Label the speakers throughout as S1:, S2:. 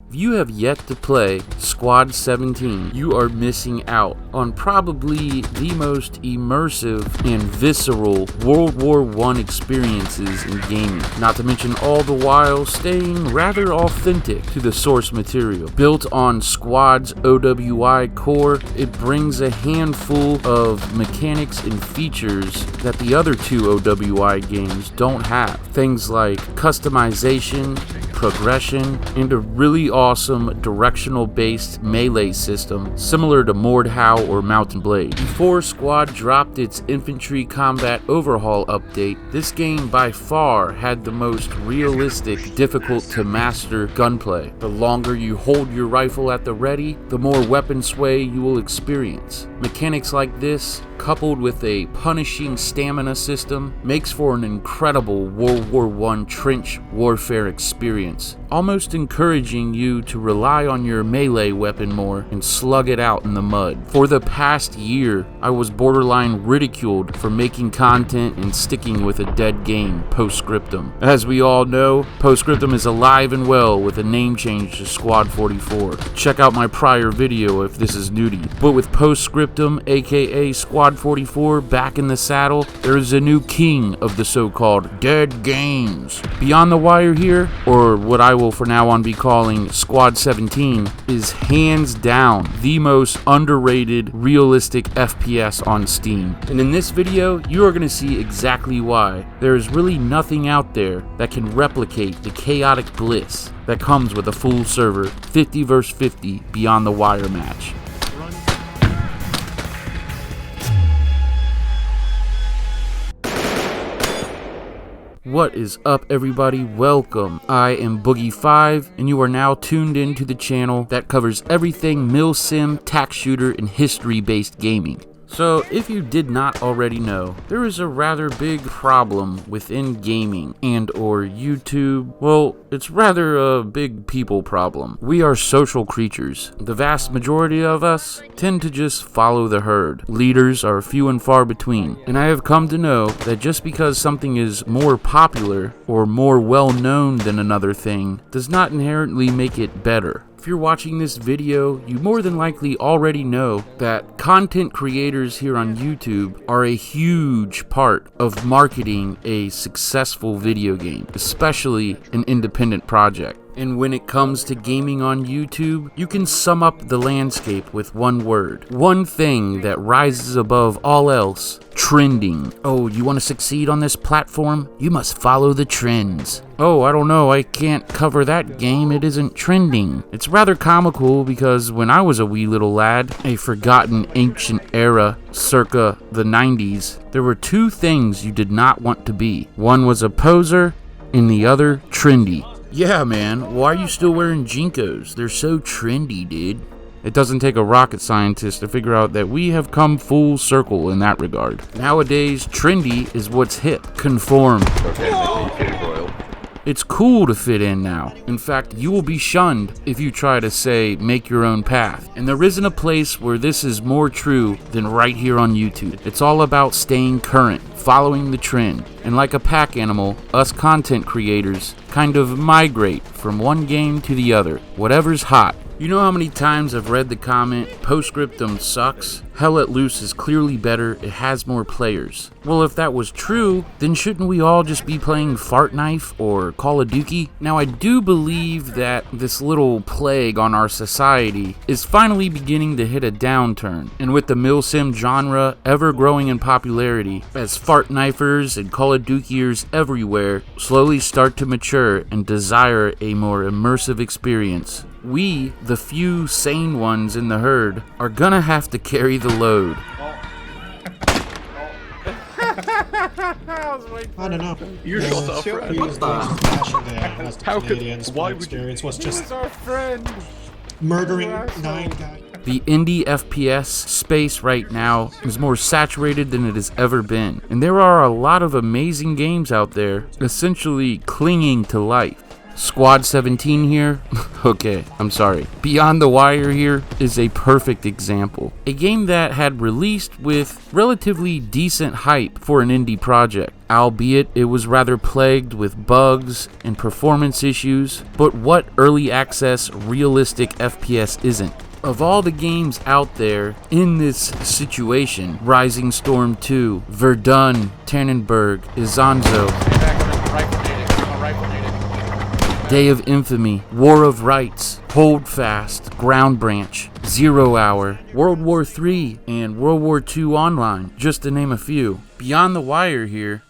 S1: If you have yet to play Squad 17, you are missing out on probably the most immersive and visceral World War I experiences in gaming, not to mention all the while staying rather authentic to the source material. Built on Squad's OWI core, it brings a handful of mechanics and features that the other two OWI games don't have. Things like customization, progression, and a really awesome directional based melee system similar to Mordhau or Mountain Blade. Before Squad dropped its infantry combat overhaul update, this game by far had the most realistic, difficult to master gunplay. The longer you hold your rifle at the ready, the more weapon sway you will experience. Mechanics like this, coupled with a punishing stamina system, makes for an incredible World War I trench warfare experience, almost encouraging you to rely on your melee weapon more and slug it out in the mud. For the past year, I was borderline ridiculed for making content and sticking with a dead game, Postscriptum. As we all know, Postscriptum is alive and well with a name change to Squad 44. Check out my prior video if this is new to you. But with Postscriptum, aka Squad 44, back in the saddle, there is a new king of the so-called dead games. Beyond the Wire here, or what I will for now on be calling Squad 17, is hands down the most underrated realistic FPS on Steam. And in this video, you are going to see exactly why. There is really nothing out there that can replicate the chaotic bliss that comes with a full server 50 vs 50 Beyond the Wire match. What is up, everybody? Welcome. I am Boogie5, and you are now tuned in to the channel that covers everything milsim, tac shooter, and history-based gaming. So, if you did not already know, there is a rather big problem within gaming and or YouTube. Well, it's rather a big people problem. We are social creatures. The vast majority of us tend to just follow the herd. Leaders are few and far between. And I have come to know that just because something is more popular or more well known than another thing does not inherently make it better. If you're watching this video, you more than likely already know that content creators here on YouTube are a huge part of marketing a successful video game, especially an independent project. And when it comes to gaming on YouTube, you can sum up the landscape with one word. One thing that rises above all else: trending. Oh, you want to succeed on this platform? You must follow the trends. Oh, I don't know, I can't cover that game, it isn't trending. It's rather comical because when I was a wee little lad, a forgotten ancient era circa the 90s, there were two things you did not want to be. One was a poser, and the other trendy. Yeah, man, why are you still wearing Jinkos? They're so trendy, dude. It doesn't take a rocket scientist to figure out that we have come full circle in that regard. Nowadays, trendy is what's hip. Conform. It's cool to fit in now. In fact, you will be shunned if you try to say, make your own path. And there isn't a place where this is more true than right here on YouTube. It's all about staying current, following the trend. And like a pack animal, us content creators kind of migrate from one game to the other. Whatever's hot. You know how many times I've read the comment, Postscriptum sucks? Hell Let Loose is clearly better, it has more players. Well, if that was true, then shouldn't we all just be playing Fart Knife or Call of Duty? Now, I do believe that this little plague on our society is finally beginning to hit a downturn. And with the milsim genre ever growing in popularity, as Fart Knifers and Call of Dutyers everywhere slowly start to mature and desire a more immersive experience, we, the few sane ones in the herd, are gonna have to carry the load.
S2: I don't know.
S3: You shot up, friend.
S2: What the? How could? Why would experience was just
S3: our friend
S2: murdering 9 guys.
S1: The indie FPS space right now is more saturated than it has ever been, and there are a lot of amazing games out there essentially clinging to life. Squad 17 here? Okay, I'm sorry. Beyond the Wire here is a perfect example. A game that had released with relatively decent hype for an indie project, albeit it was rather plagued with bugs and performance issues. But what early access realistic FPS isn't? Of all the games out there in this situation, Rising Storm 2, Verdun, Tannenberg, Izanzo, Day of Infamy, War of Rights, Holdfast, Ground Branch, Zero Hour, World War III, and World War II Online, just to name a few. Beyond the Wire here,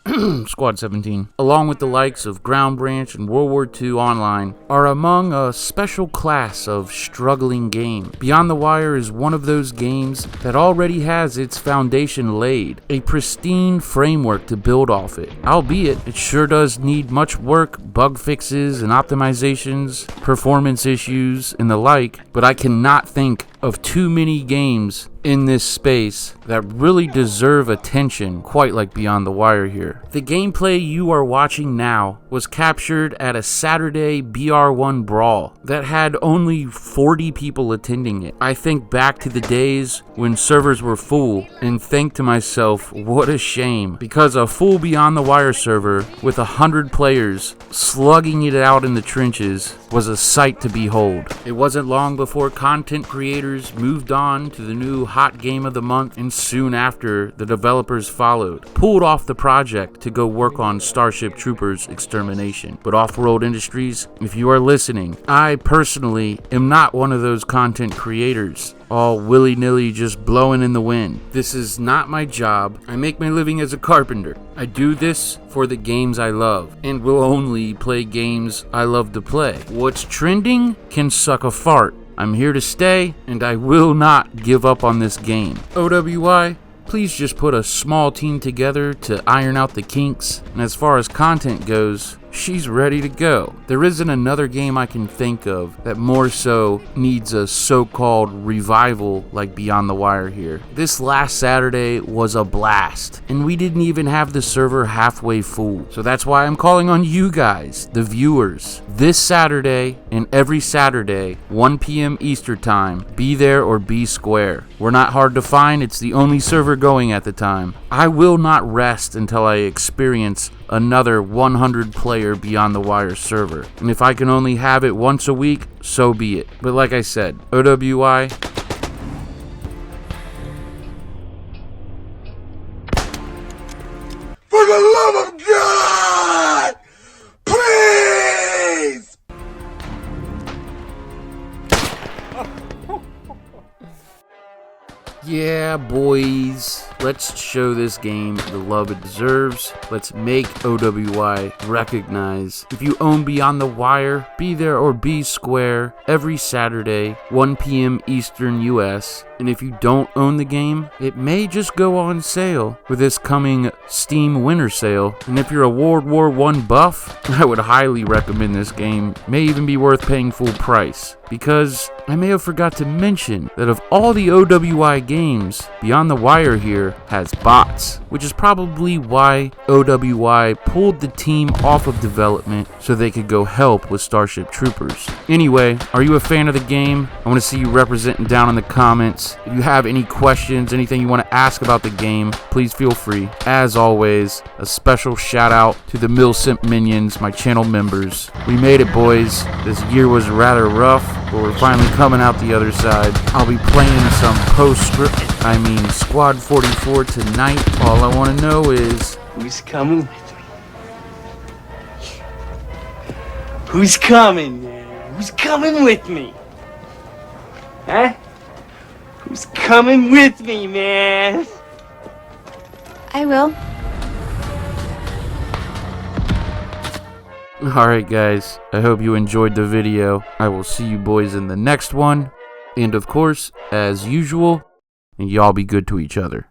S1: Squad 17, along with the likes of Ground Branch and World War II Online, are among a special class of struggling game. Beyond the Wire is one of those games that already has its foundation laid, a pristine framework to build off it. Albeit, it sure does need much work, bug fixes and optimizations, performance issues, and the like, but I cannot think of too many games in this space that really deserve attention quite like Beyond the Wire here. The gameplay you are watching now was captured at a Saturday BR1 brawl that had only 40 people attending it. I think back to the days when servers were full and think to myself, what a shame, because a full Beyond the Wire server with 100 players slugging it out in the trenches was a sight to behold. It wasn't long before content creators moved on to the new hot game of the month, and soon after, the developers followed, pulled off the project to go work on Starship Troopers Extermination. But Off-World Industries, if you are listening, I personally am not one of those content creators, all willy-nilly just blowing in the wind. This is not my job. I make my living as a carpenter. I do this for the games I love, and will only play games I love to play. What's trending can suck a fart. I'm here to stay, and I will not give up on this game. OWI, please just put a small team together to iron out the kinks, and as far as content goes, she's ready to go. There isn't another game I can think of that more so needs a so-called revival like Beyond the Wire here. This last Saturday was a blast, and we didn't even have the server halfway full. So that's why I'm calling on you guys, the viewers. This Saturday and every Saturday, 1 p.m. Eastern Time, be there or be square. We're not hard to find, it's the only server going at the time. I will not rest until I experience another 100 player Beyond the Wire server. And if I can only have it once a week, so be it. But like I said, OWI,
S4: for the love of God, please!
S1: yeah, boys. Let's show this game the love it deserves. Let's make OWI recognize. If you own Beyond the Wire, be there or be square every Saturday, 1 p.m. Eastern US. And if you don't own the game, it may just go on sale with this coming Steam Winter Sale. And if you're a World War I buff, I would highly recommend this game. May even be worth paying full price. Because I may have forgot to mention that of all the OWI games, Beyond the Wire here has bots, which is probably why OWI pulled the team off of development so they could go help with Starship Troopers. Anyway, are you a fan of the game? I want to see you representing down in the comments. If you have any questions, anything you want to ask about the game, please feel free. As always, a special shout out to the milsim minions, my channel members. We made it, boys. This year was rather rough, but we're finally coming out the other side. I'll be playing some Squad 44 tonight. All I want to know is,
S5: who's coming with me? Who's coming, man? Who's coming with me? Huh? Who's coming with me, man?
S6: I will.
S1: alright guys, I hope you enjoyed the video. I will see you boys in the next one. And of course, as usual, y'all be good to each other.